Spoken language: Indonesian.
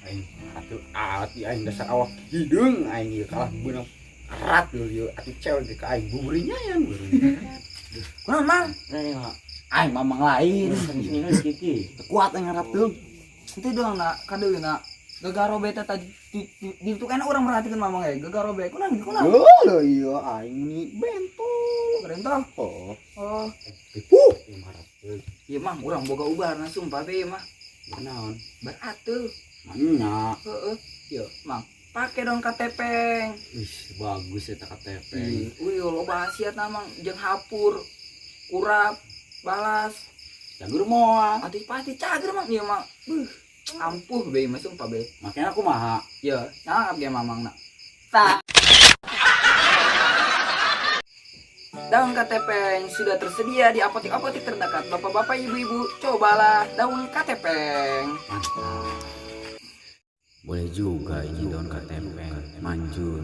Aing atuh ati aing dasar awak hidung aing ieu kalah beunang erat ieu atuh cewek ke aing buburinya ya Kunaon mang? aing mamang lain sini kiki kuat aing ngarap tuh Itu doang nak kadeuna gegaro beta tadi di itu kan orang merhatikan mamang gegaro beta kunaon lho iya aing ini bento Rentol. oh ieu marap teh Iya mang urang boga ubarna sumpah be mah naon beratuh nya heeh ieu mang pake dong KTP. bagus eta KTP Loba hasiatna mang jeung hapur kurap balas cager moal atuh pasti cager mang ieu mang ampuh be mah sumpah be makanya aku maha ieu nangap ge mamangna tah daun KTP yang sudah tersedia di apotek-apotek terdekat. Bapak-bapak, ibu-ibu, cobalah daun KTP. boleh juga ini daun KTP manjur